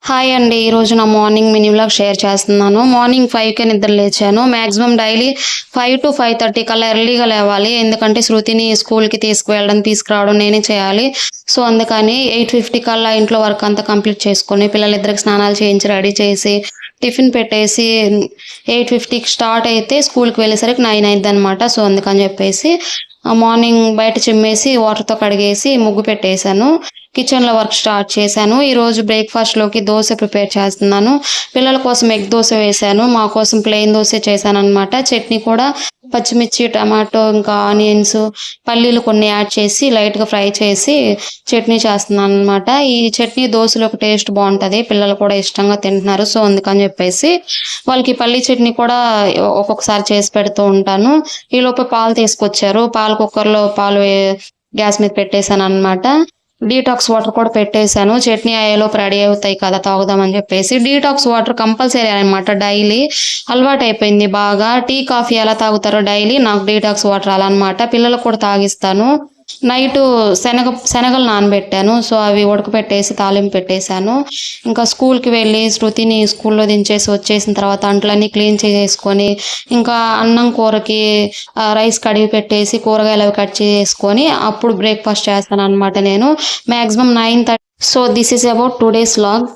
Hi అండి. ఈరోజు నా మార్నింగ్ మినీ వ్లాగ్ షేర్ చేస్తున్నాను. మార్నింగ్ 5కే నిద్ర లేచాను. మాక్సిమం డైలీ 5-5:30 కల్లా ఎర్లీగా లేవాలి. ఎందుకంటే శృతిని స్కూల్‌కి తీసుకువెళ్ళడం, తీసుకురావడం నేనే చేయాలి. సో, అందుకని 8:50 కల్లా ఇంట్లో వర్క్ అంతా కంప్లీట్ చేసుకొని, పిల్లలిద్దరికి స్నానాలు చేయించి, రెడీ చేసి, టిఫిన్ పెట్టేసి 8:50కి స్టార్ట్ అయితే స్కూల్‌కి వెళ్ళేసరికి 9 అయిద్దనమాట. సో, అందుకని చెప్పేసి మార్నింగ్ బయట చిమ్మేసి, వాటర్‌తో కడిగేసి, ముగ్గు పెట్టేశాను. కిచెన్‌లో వర్క్ స్టార్ట్ చేశాను. ఈరోజు బ్రేక్‌ఫాస్ట్‌లోకి దోస ప్రిపేర్ చేస్తున్నాను. పిల్లల కోసం ఎగ్ దోస వేశాను. మా కోసం ప్లెయిన్ దోసే చేశాననమాట. చట్నీ కూడా పచ్చిమిర్చి, టమాటో, ఇంకా ఆనియన్స్, పల్లీలు కొన్ని యాడ్ చేసి లైట్‌గా ఫ్రై చేసి చట్నీ చేస్తున్నాననమాట. ఈ చట్నీ దోసలోకి టేస్ట్ బావుంటది. పిల్లలు కూడా ఇష్టంగా తింటున్నారు. సో, అందుకని చెప్పేసి వాళ్ళకి పల్లీ చట్నీ కూడా ఒక్కొక్కసారి చేసి పెడుతూ ఉంటాను. ఈలోపు పాలు తీసుకొచ్చారు. కుక్కర్‌లో పాలు గ్యాస్ మీద పెట్టేసాననమాట. డీటాక్స్ వాటర్ కూడా పెట్టేసాను. చట్నీ అయ్యేలోపు రెడీ అవుతాయి కదా! తాగుదామని చెప్పేసి. డీటాక్స్ వాటర్ కంపల్సరీ అనమాట డైలీ. అలవాటయిపోయింది బాగా. టీ, కాఫీ ఎలా తాగుతారో డైలీ నాకు డీటాక్స్ వాటర్ అలా అనమాట. పిల్లలకు కూడా తాగిస్తాను. నైటు శనగలు నానబెట్టాను. సో, అవి ఉడకపెట్టేసి తాలింపు పెట్టేశాను. ఇంకా స్కూల్‌కి వెళ్ళి శృతిని స్కూల్‌లో దించేసి వచ్చేసిన తర్వాత అంట్లన్నీ క్లీన్ చేసేసుకొని, ఇంకా అన్నం కూరకి రైస్ కడిగి పెట్టేసి, కూరగాయలు అవి కట్ చేసుకొని, అప్పుడు బ్రేక్‌ఫాస్ట్ చేస్తాననమాట నేను. Maximum 9:30. So, this is about today's vlog.